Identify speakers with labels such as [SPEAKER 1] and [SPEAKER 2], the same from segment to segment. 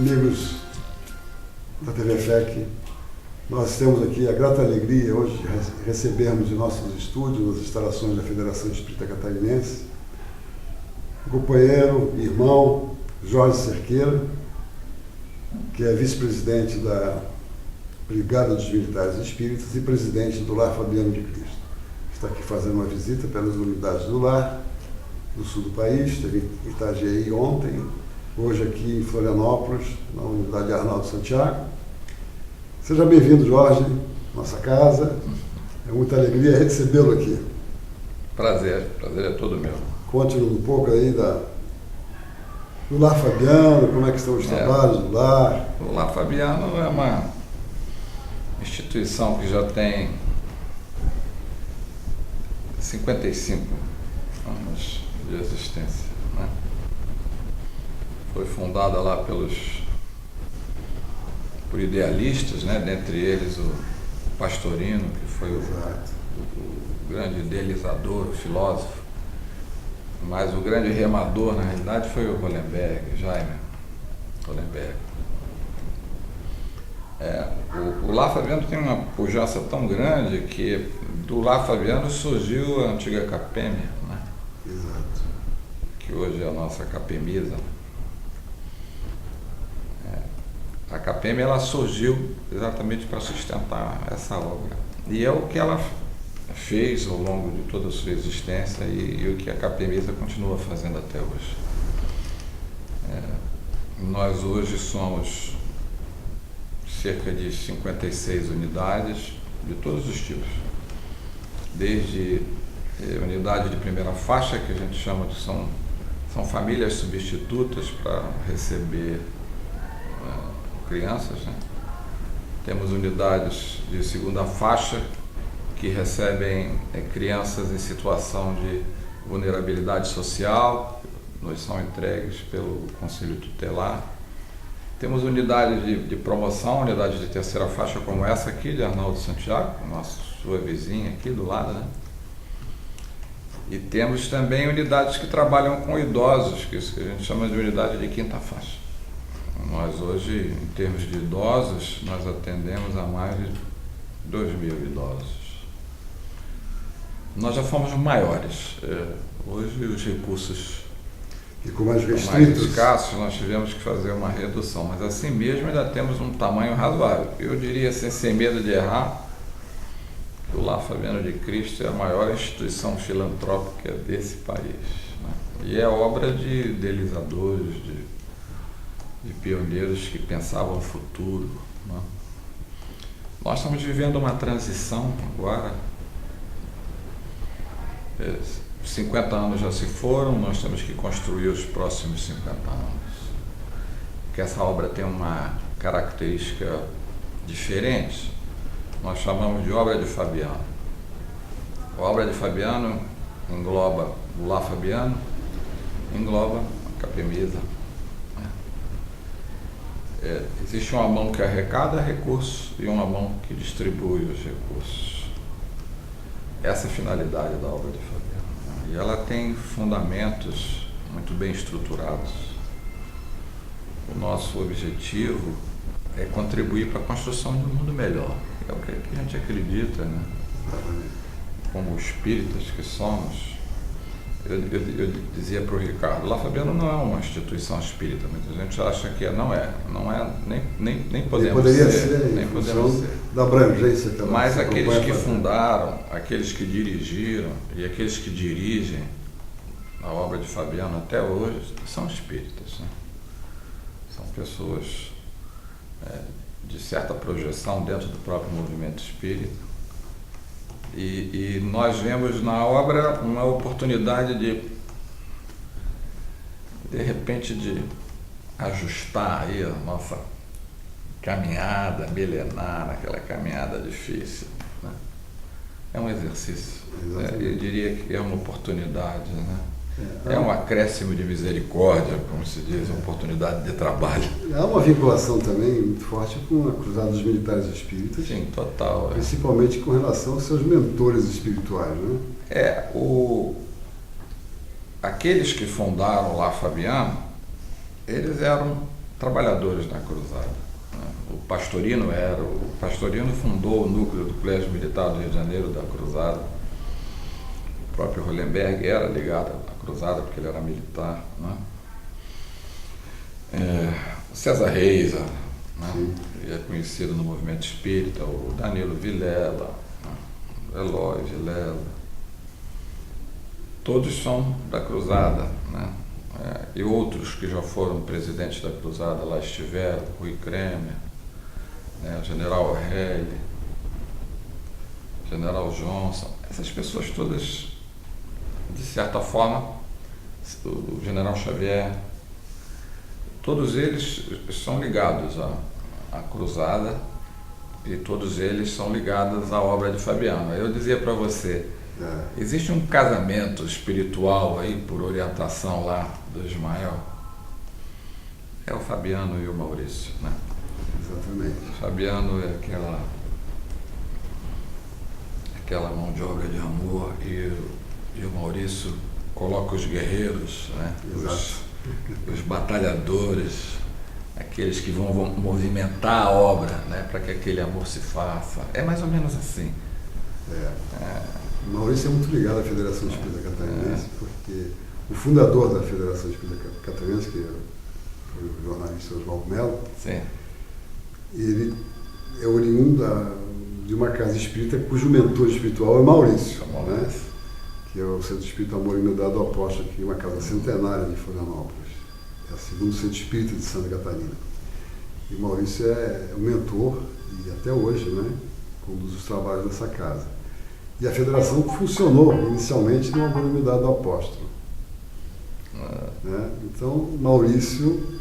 [SPEAKER 1] Amigos da TV FEC, nós temos aqui a grata alegria hoje de recebermos em nossos estúdios, nas instalações da Federação Espírita Catarinense, o companheiro, irmão Jorge Cerqueira, que é vice-presidente da Brigada dos Militares Espíritas e presidente do Lar Fabiano de Cristo. Está aqui fazendo uma visita pelas unidades do Lar, do sul do país, esteve em Itajaí ontem, hoje aqui em Florianópolis, na unidade Arnaldo Santiago. Seja bem-vindo, Jorge, nossa casa. É muita alegria recebê-lo aqui.
[SPEAKER 2] Prazer é todo meu.
[SPEAKER 1] Conte-nos um pouco aí do Lar Fabiano, como é que estão os trabalhos do Lar.
[SPEAKER 2] O Lar Fabiano é uma instituição que já tem 55 anos de existência, né? Foi fundada lá por idealistas, né? Dentre eles o Pastorino, que foi o grande idealizador, o filósofo, mas o grande remador, na realidade, foi o Hollenberg, Jaime Hollenberg. O Lar Fabiano tem uma pujança tão grande que do Lar Fabiano surgiu a antiga Capem, né?
[SPEAKER 1] Exato.
[SPEAKER 2] Que hoje é a nossa Capemisa. A Capem, ela surgiu exatamente para sustentar essa obra. E é o que ela fez ao longo de toda a sua existência e o que a Capemisa continua fazendo até hoje. Nós hoje somos cerca de 56 unidades de todos os tipos. Desde unidade de primeira faixa, que a gente chama de são famílias substitutas para receber crianças, né? Temos unidades de segunda faixa que recebem crianças em situação de vulnerabilidade social, nos são entregues pelo Conselho Tutelar. Temos unidades de promoção, unidades de terceira faixa como essa aqui, de Arnaldo Santiago, sua vizinha aqui do lado, né? E temos também unidades que trabalham com idosos, que isso que a gente chama de unidade de quinta faixa. Nós hoje, em termos de idosos, nós atendemos a mais de 2.000 idosos. Nós já fomos maiores. Hoje os recursos
[SPEAKER 1] ficam mais
[SPEAKER 2] restritos, mais escassos, nós tivemos que fazer uma redução, mas assim mesmo ainda temos um tamanho razoável. Eu diria, assim, sem medo de errar, que o Lar Fabiano de Cristo é a maior instituição filantrópica desse país, né? E é obra de idealizadores, de pioneiros que pensavam o futuro, né? Nós estamos vivendo uma transição agora. 50 anos já se foram, nós temos que construir os próximos 50 anos. Porque essa obra tem uma característica diferente, nós chamamos de obra de Fabiano. A obra de Fabiano engloba o Lar Fabiano, engloba a Capemisa. Existe uma mão que arrecada recursos e uma mão que distribui os recursos. Essa é a finalidade da obra de Fabiano. E ela tem fundamentos muito bem estruturados. O nosso objetivo é contribuir para a construção de um mundo melhor. É o que a gente acredita, né? Como espíritas que somos. Eu dizia para o Ricardo, Lar Fabiano não é uma instituição espírita, muita gente acha que não é, nem podemos ser, nem podemos ser.
[SPEAKER 1] Da abrangência que
[SPEAKER 2] mas aqueles que fundaram, aqueles que dirigiram e aqueles que dirigem a obra de Fabiano até hoje são espíritas, né? São pessoas de certa projeção dentro do próprio movimento espírita. E nós vemos na obra uma oportunidade de repente, de ajustar aí a nossa caminhada milenar, aquela caminhada difícil, né? É um exercício, eu diria que é uma oportunidade, né? É um acréscimo de misericórdia, como se diz, uma oportunidade de trabalho.
[SPEAKER 1] Há uma vinculação também muito forte com a Cruzada dos Militares Espíritas.
[SPEAKER 2] Sim, total.
[SPEAKER 1] Principalmente com relação aos seus mentores espirituais, né?
[SPEAKER 2] Aqueles que fundaram o Lar Fabiano, eles eram trabalhadores da Cruzada. Né? O Pastorino fundou o núcleo do Colégio Militar do Rio de Janeiro da Cruzada. O próprio Hollenberg era ligado à Cruzada porque ele era militar. Né? César Reis, né? Ele é conhecido no movimento espírita, o Danilo Vilela, né? O Eloy Vilela. Todos são da Cruzada, né? E outros que já foram presidentes da Cruzada lá estiveram, Rui Kremer, né? O General O'Reilly, General Johnson, essas pessoas todas, de certa forma, o General Xavier, todos eles são ligados à Cruzada e todos eles são ligados à obra de Fabiano. Eu dizia para você, existe um casamento espiritual aí, por orientação lá do Ismael, é o Fabiano e o Maurício, né?
[SPEAKER 1] Exatamente.
[SPEAKER 2] O Fabiano é aquela mão de obra de amor e o Maurício coloca os guerreiros, né? Os batalhadores, aqueles que vão movimentar a obra, né? Para que aquele amor se faça. É mais ou menos assim.
[SPEAKER 1] O Maurício é muito ligado à Federação Espírita Catarinense, porque o fundador da Federação Espírita Catarinense, que foi o jornalista Oswaldo Mello,
[SPEAKER 2] sim,
[SPEAKER 1] ele é oriundo de uma casa espírita cujo mentor espiritual é Maurício, né? Que é o Centro Espírita Amor e Humildade do Apóstolo, que é uma casa centenária de Florianópolis. É o segundo Centro Espírita de Santa Catarina. E o Maurício é o mentor, e até hoje, né, conduz os trabalhos dessa casa. E a federação funcionou inicialmente no Amor e Humildade do Apóstolo. Né? Então, Maurício,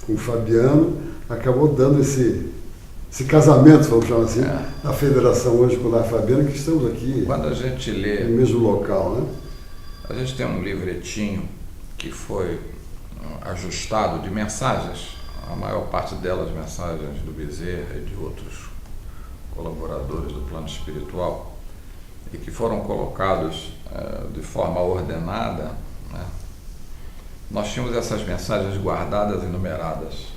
[SPEAKER 1] com o Fabiano, acabou dando esse casamento, vamos chamar assim, na federação hoje com a Fabiana, que estamos aqui.
[SPEAKER 2] Quando a gente lê
[SPEAKER 1] no mesmo local, né?
[SPEAKER 2] A gente tem um livretinho que foi ajustado de mensagens, a maior parte delas mensagens do Bezerra e de outros colaboradores do plano espiritual, e que foram colocados de forma ordenada, né? Nós tínhamos essas mensagens guardadas e numeradas.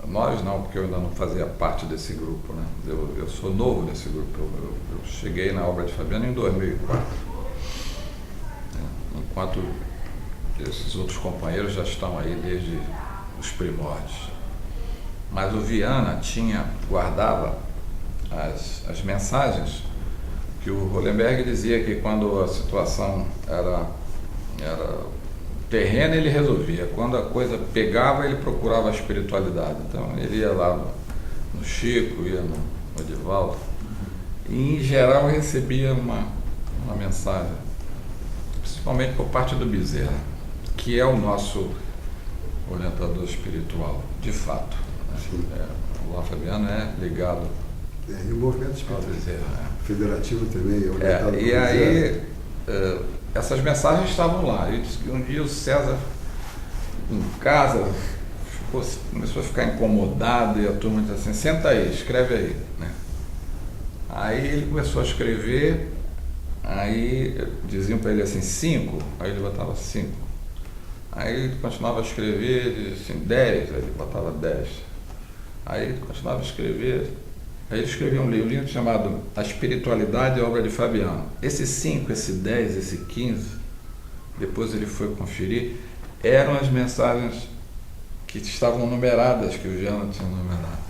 [SPEAKER 2] Nós não, porque eu ainda não fazia parte desse grupo, né? Eu sou novo nesse grupo, eu cheguei na obra de Fabiano em 2004, enquanto esses outros companheiros já estão aí desde os primórdios. Mas o Viana guardava as mensagens que o Hollenberg dizia que quando a situação era terrena, ele resolvia. Quando a coisa pegava, ele procurava a espiritualidade. Então ele ia lá no Chico, ia no Edivaldo, e em geral recebia uma mensagem, principalmente por parte do Bezerra, que é o nosso orientador espiritual, de fato. Né? O Fabiano é ligado
[SPEAKER 1] e o movimento espírita federativo também é orientado
[SPEAKER 2] e aí essas mensagens estavam lá. Eu disse que um dia o César, em casa, começou a ficar incomodado e a turma disse assim, senta aí, escreve aí. Né? Aí ele começou a escrever, aí diziam para ele assim, 5, aí ele botava 5. Aí ele continuava a escrever, dizia assim, 10, aí ele botava 10. Aí ele continuava a escrever, aí ele escreveu um livro chamado A Espiritualidade e a Obra de Fabiano. Esse 5, esse 10, esse 15, depois ele foi conferir, eram as mensagens que estavam numeradas, que o Viana tinha numerado.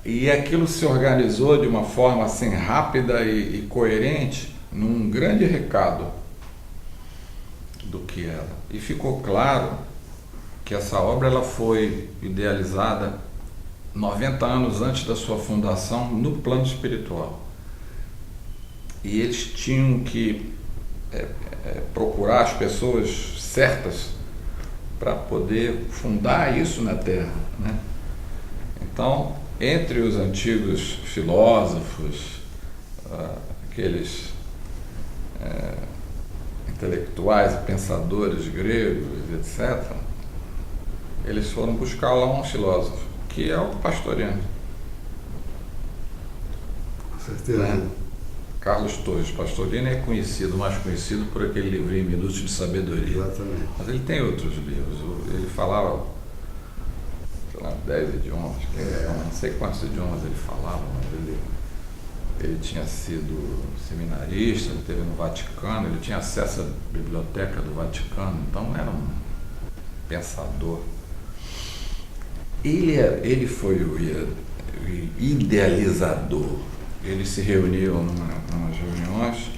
[SPEAKER 2] E aquilo se organizou de uma forma assim rápida e coerente, num grande recado do que era. E ficou claro que essa obra ela foi idealizada 90 anos antes da sua fundação no plano espiritual. E eles tinham que procurar as pessoas certas para poder fundar isso na Terra. Né? Então, entre os antigos filósofos, aqueles intelectuais e pensadores gregos, etc., eles foram buscar lá um filósofo, que é o Pastorino.
[SPEAKER 1] Com certeza.
[SPEAKER 2] Né? Carlos Torres Pastorino é conhecido, mais conhecido por aquele livrinho Minutos de Sabedoria.
[SPEAKER 1] Exatamente.
[SPEAKER 2] Mas ele tem outros livros. Ele falava sei lá, 10 idiomas, não sei quantos idiomas ele falava, mas ele tinha sido seminarista, ele esteve no Vaticano, ele tinha acesso à biblioteca do Vaticano, então era um pensador. Ele foi o idealizador. Eles se reuniram numas reuniões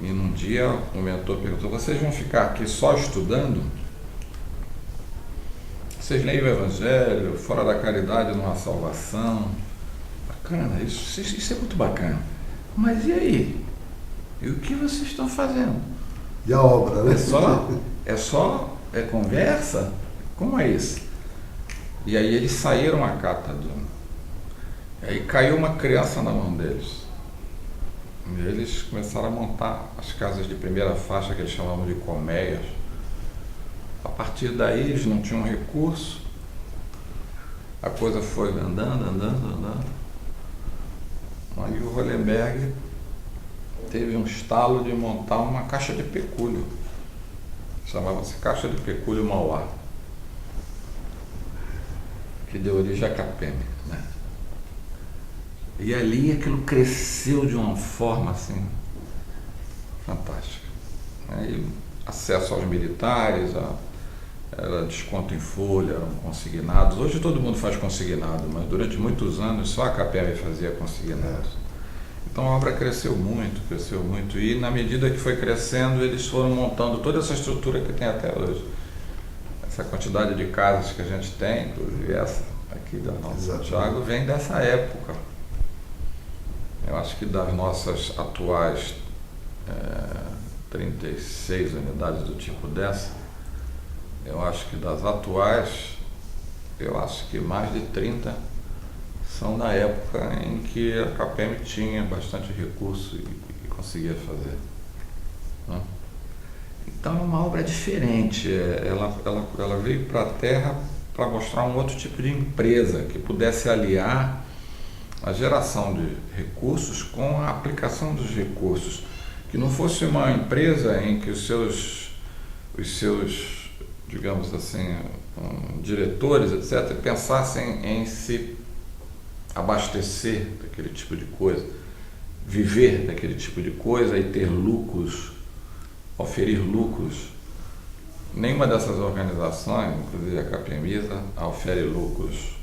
[SPEAKER 2] e num dia o mentor perguntou: vocês vão ficar aqui só estudando? Vocês leem o Evangelho, fora da caridade não há salvação? Bacana, isso é muito bacana. Mas e aí? E o que vocês estão fazendo?
[SPEAKER 1] E a obra, né?
[SPEAKER 2] É conversa? Como é isso? E aí eles saíram à cátedra. Aí caiu uma criança na mão deles. E eles começaram a montar as casas de primeira faixa, que eles chamavam de colmeias. A partir daí eles não tinham recurso. A coisa foi andando. Aí o Hollenberg teve um estalo de montar uma caixa de pecúlio. Chamava-se Caixa de Pecúlio Mauá, que deu origem à CAPEM, né? E ali aquilo cresceu de uma forma assim fantástica. Aí, acesso aos militares, era desconto em folha, eram consignados. Hoje todo mundo faz consignado, mas durante muitos anos só a CAPEM fazia consignados. Então a obra cresceu muito, e na medida que foi crescendo, eles foram montando toda essa estrutura que tem até hoje. Essa quantidade de casas que a gente tem, inclusive essa aqui da nossa Santiago, vem dessa época. Eu acho que das nossas atuais 36 unidades do tipo dessa, eu acho que das atuais, eu acho que mais de 30 são da época em que a CAPEM tinha bastante recurso e conseguia fazer, né? Então é uma obra diferente. Ela veio para a Terra para mostrar um outro tipo de empresa que pudesse aliar a geração de recursos com a aplicação dos recursos, que não fosse uma empresa em que os seus digamos assim, diretores, etc., pensassem em se abastecer daquele tipo de coisa, viver daquele tipo de coisa e ter lucros, oferir lucros. Nenhuma dessas organizações, inclusive a CAPEMISA, ofere lucros.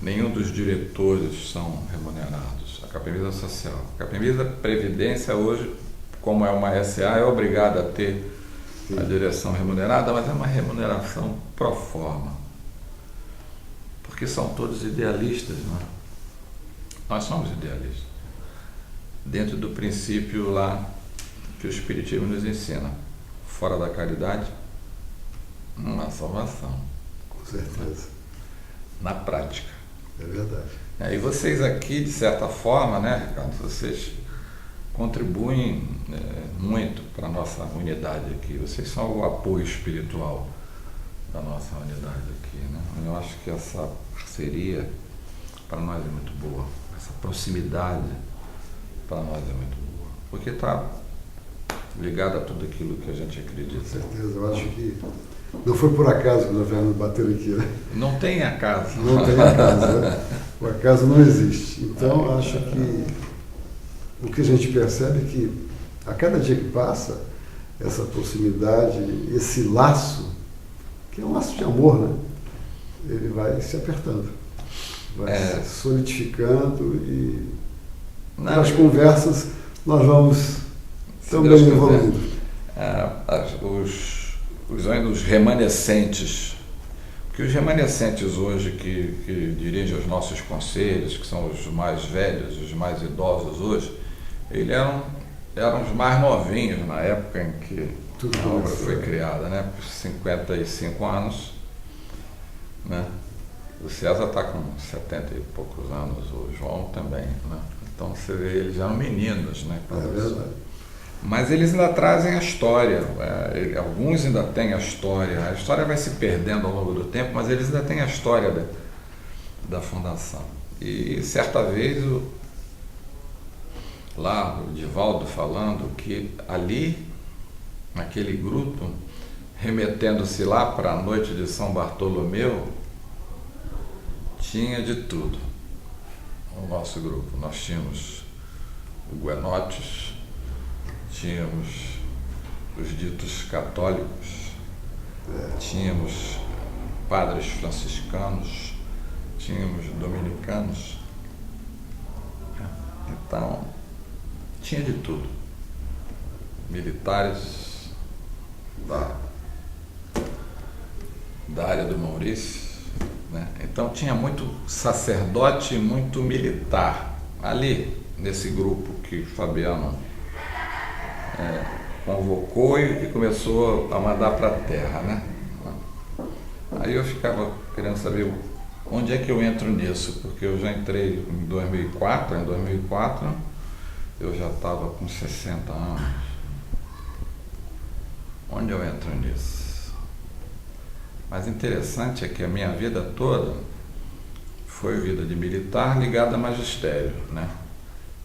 [SPEAKER 2] Nenhum dos diretores são remunerados. A CAPEMISA é social. A CAPEMISA Previdência hoje, como é uma SA, é obrigada a ter a direção remunerada, mas é uma remuneração pro forma. Porque são todos idealistas, né? Nós somos idealistas. Dentro do princípio lá que o Espiritismo nos ensina. Fora da caridade, não há salvação.
[SPEAKER 1] Com certeza.
[SPEAKER 2] Na prática.
[SPEAKER 1] É verdade.
[SPEAKER 2] E vocês aqui, de certa forma, né, Ricardo, vocês contribuem muito para a nossa unidade aqui. Vocês são o apoio espiritual da nossa unidade aqui, né? Eu acho que essa parceria para nós é muito boa. Essa proximidade para nós é muito boa. Porque está ligado a tudo aquilo que a gente acredita.
[SPEAKER 1] Com certeza. Eu acho que não foi por acaso que nós viemos bater aqui, né?
[SPEAKER 2] Não tem acaso.
[SPEAKER 1] Não tem acaso, né? O acaso não existe. Então, acho que o que a gente percebe é que a cada dia que passa, essa proximidade, esse laço, que é um laço de amor, né? Ele vai se apertando, vai se solidificando e nas conversas nós vamos também evoluindo.
[SPEAKER 2] Os remanescentes, que os remanescentes hoje que dirigem os nossos conselhos, que são os mais velhos, os mais idosos hoje, eles eram os mais novinhos na época em que a obra foi criada, né? 55 anos, né? O César está com 70 e poucos anos, o João também, né? Então você vê, eles eram meninos, né?
[SPEAKER 1] É verdade.
[SPEAKER 2] Mas eles ainda trazem a história, alguns ainda têm a história vai se perdendo ao longo do tempo, mas eles ainda têm a história da fundação. E certa vez, lá o Divaldo falando que ali, naquele grupo, remetendo-se lá para a noite de São Bartolomeu, tinha de tudo no nosso grupo. Nós tínhamos huguenotes, tínhamos os ditos católicos, tínhamos padres franciscanos, tínhamos dominicanos. Então, tinha de tudo. Militares da área do Maurício, né? Então tinha muito sacerdote e muito militar ali nesse grupo que Fabiano convocou e começou a mandar para a terra, né? Aí eu ficava querendo saber onde é que eu entro nisso, porque eu já entrei em 2004, eu já estava com 60 anos. Onde eu entro nisso? Mas interessante é que a minha vida toda foi vida de militar ligada a magistério, né?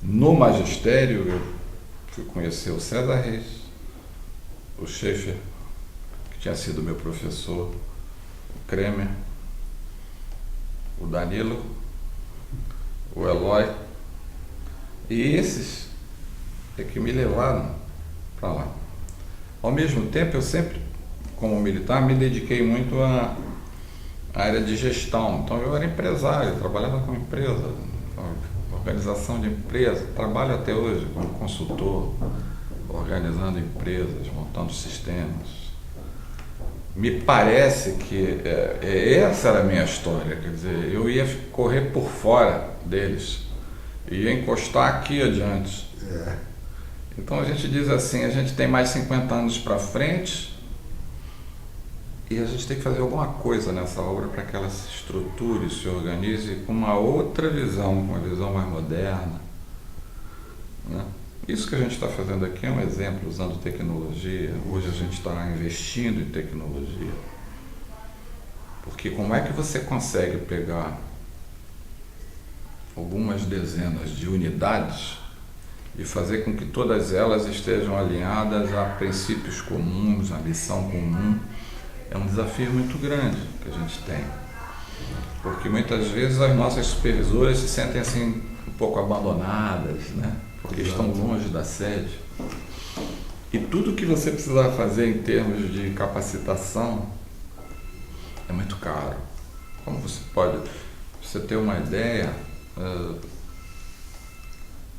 [SPEAKER 2] No magistério eu fui conhecer o César Reis, o Schaeffer, que tinha sido meu professor, o Kremer, o Danilo, o Eloy, e esses é que me levaram para lá. Ao mesmo tempo, eu sempre, como militar, me dediquei muito à área de gestão. Então eu era empresário, trabalhava com empresa, organização de empresa, trabalho até hoje como consultor, organizando empresas, montando sistemas. Me parece que essa era a minha história, quer dizer, eu ia correr por fora deles, ia encostar aqui adiante. Então a gente diz assim, a gente tem mais 50 anos para frente e a gente tem que fazer alguma coisa nessa obra para que ela se estruture, se organize com uma outra visão, com uma visão mais moderna, né? Isso que a gente está fazendo aqui é um exemplo, usando tecnologia. Hoje a gente está investindo em tecnologia. Porque como é que você consegue pegar algumas dezenas de unidades e fazer com que todas elas estejam alinhadas a princípios comuns, a missão comum? É um desafio muito grande que a gente tem. Porque muitas vezes as nossas supervisoras se sentem assim um pouco abandonadas, né? Porque estão longe da sede. E tudo que você precisar fazer em termos de capacitação é muito caro. Como você pode, pra você ter uma ideia,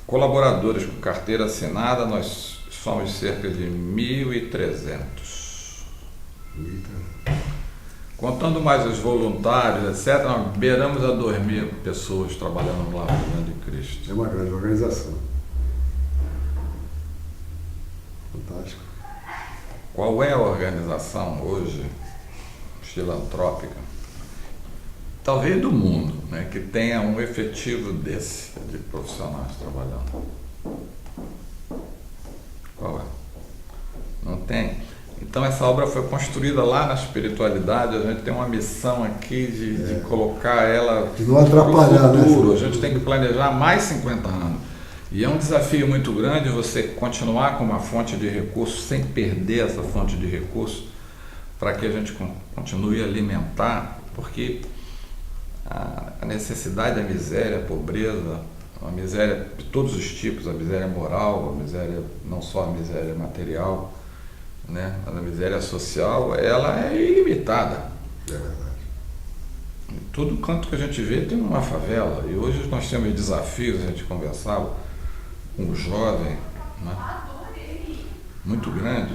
[SPEAKER 2] colaboradores com carteira assinada, nós somos cerca de 1.300. Contando mais os voluntários, etc., nós beiramos a 2.000 pessoas trabalhando no Lar de Cristo.
[SPEAKER 1] É uma grande organização. Fantástico.
[SPEAKER 2] Qual é a organização hoje filantrópica, talvez do mundo, né, que tenha um efetivo desse de profissionais trabalhando? Qual é? Não tem. Então essa obra foi construída lá na espiritualidade. A gente tem uma missão aqui de colocar ela
[SPEAKER 1] de não atrapalhar
[SPEAKER 2] no futuro.
[SPEAKER 1] Né?
[SPEAKER 2] A gente tem que planejar mais 50 anos. E é um desafio muito grande você continuar com uma fonte de recursos sem perder essa fonte de recursos, para que a gente continue a alimentar, porque a necessidade, a miséria, a pobreza, a miséria de todos os tipos, a miséria moral, a miséria, não só a miséria material, né, a miséria social, ela é ilimitada.
[SPEAKER 1] É verdade.
[SPEAKER 2] Em todo canto que a gente vê tem uma favela, e hoje nós temos desafios, a gente conversava com um jovem, né, muito grande,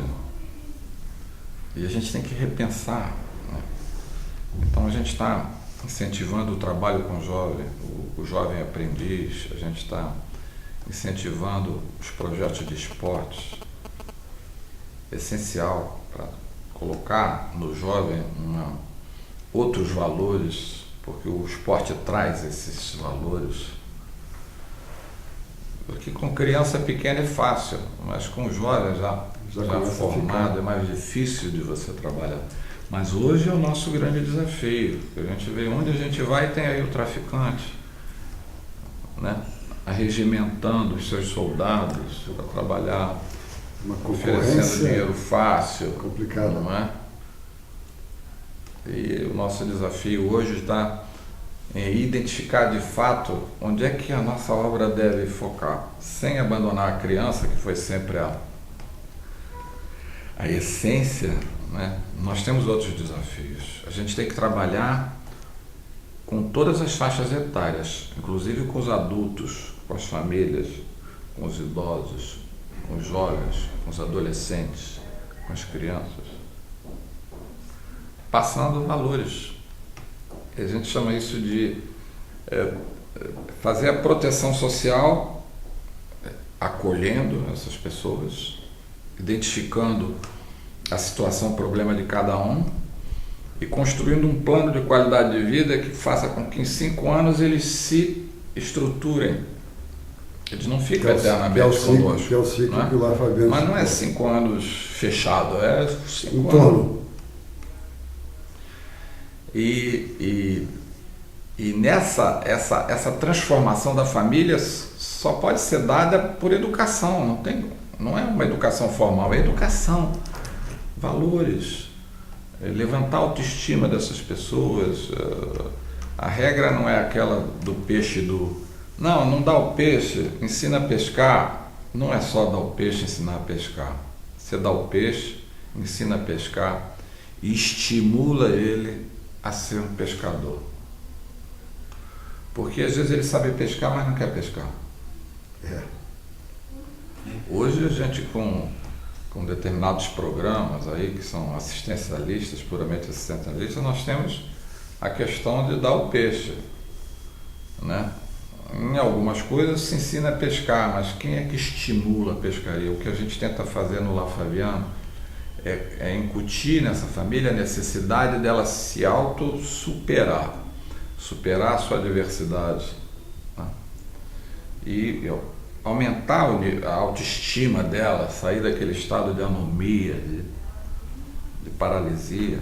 [SPEAKER 2] e a gente tem que repensar, né? Então a gente está incentivando o trabalho com o jovem aprendiz, a gente está incentivando os projetos de esportes, essencial para colocar no jovem outros valores, porque o esporte traz esses valores. Porque com criança pequena é fácil, mas com jovem já formado é mais difícil de você trabalhar. Mas hoje é o nosso grande desafio. A gente vê onde a gente vai, tem aí o traficante, né, arregimentando os seus soldados para trabalhar, oferecendo dinheiro fácil,
[SPEAKER 1] complicado,
[SPEAKER 2] não é? E o nosso desafio hoje está em identificar de fato onde é que a nossa obra deve focar, sem abandonar a criança, que foi sempre a essência, né? Nós temos outros desafios. A gente tem que trabalhar com todas as faixas etárias, inclusive com os adultos, com as famílias, com os idosos, com os jovens, com os adolescentes, com as crianças, passando valores. A gente chama isso de fazer a proteção social, acolhendo essas pessoas, identificando a situação, o problema de cada um e construindo um plano de qualidade de vida que faça com que em 5 anos eles se estruturem. Eles não ficam eternamente conosco.
[SPEAKER 1] Que é o ciclo que o Lar Fabiano.
[SPEAKER 2] Mas não é 5 anos fechado, é 5 anos. E essa transformação da família só pode ser dada por educação, não é uma educação formal, é educação, valores, levantar a autoestima dessas pessoas. A regra não é aquela do peixe não dá o peixe, ensina a pescar. Não é só dar o peixe e ensinar a pescar. Você dá o peixe, ensina a pescar e estimula ele a ser um pescador. Porque às vezes ele sabe pescar, mas não quer pescar. Hoje a gente com determinados programas aí que são assistencialistas, puramente assistencialistas, nós temos a questão de dar o peixe, né? Em algumas coisas se ensina a pescar, mas quem é que estimula a pescaria? O que a gente tenta fazer no Lar Fabiano é incutir nessa família a necessidade dela se auto-superar, superar a sua diversidade, né? E aumentar a autoestima dela, sair daquele estado de anomia, de paralisia.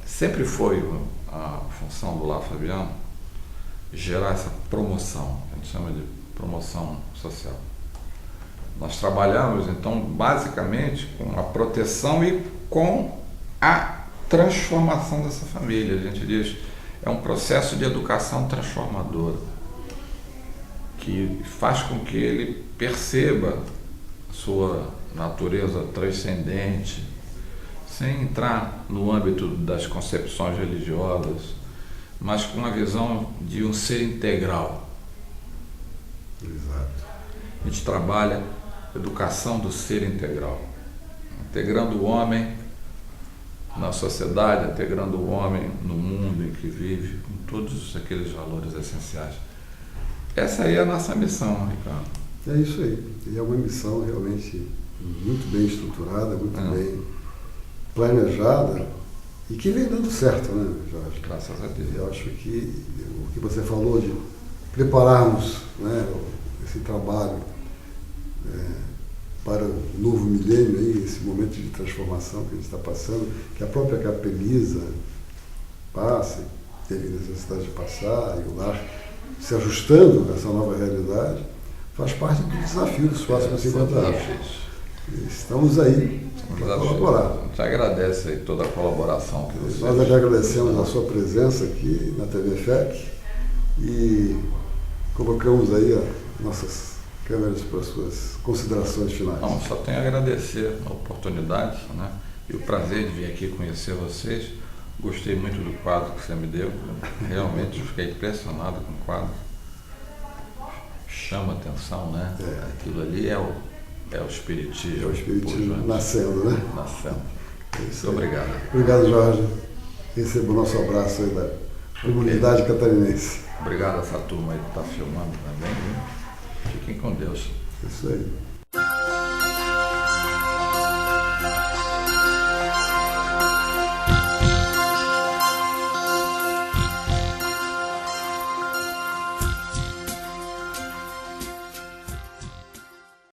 [SPEAKER 2] Sempre foi a função do Lar Fabiano gerar essa promoção, a gente chama de promoção social. Nós trabalhamos, então, basicamente com a proteção e com a transformação dessa família. A gente diz, é um processo de educação transformadora, que faz com que ele perceba a sua natureza transcendente, sem entrar no âmbito das concepções religiosas, mas com a visão de um ser integral.
[SPEAKER 1] Exato.
[SPEAKER 2] A gente trabalha a educação do ser integral, integrando o homem na sociedade, integrando o homem no mundo em que vive, com todos aqueles valores essenciais. Essa aí é a nossa missão, Ricardo.
[SPEAKER 1] É isso aí. E é uma missão realmente muito bem estruturada, muito bem planejada e que vem dando certo, né, Jorge?
[SPEAKER 2] Graças a Deus.
[SPEAKER 1] Eu acho que o que você falou de prepararmos, né, esse trabalho para o novo milênio, aí, esse momento de transformação que a gente está passando, que a própria Capelisa passa, teve necessidade de passar, e o lar se ajustando a essa nova realidade, faz parte do desafio dos próximos 50 anos. Estamos aí para colaborar.
[SPEAKER 2] A gente agradece aí toda a colaboração que vocês...
[SPEAKER 1] Nós agradecemos a sua presença aqui na TV FEC e colocamos aí nossas câmeras para as suas considerações finais.
[SPEAKER 2] Não, só tenho a agradecer a oportunidade, né, e o prazer de vir aqui conhecer vocês. Gostei muito do quadro que você me deu, realmente fiquei impressionado com o quadro. Chama atenção, né? Aquilo ali é o espiritismo.
[SPEAKER 1] É o espiritismo nascendo, né?
[SPEAKER 2] Nascendo. Muito obrigado.
[SPEAKER 1] Obrigado, Jorge. Receba o nosso abraço aí da comunidade catarinense.
[SPEAKER 2] Obrigado a essa turma aí que está filmando também, viu? Fiquem com Deus.
[SPEAKER 1] Isso aí.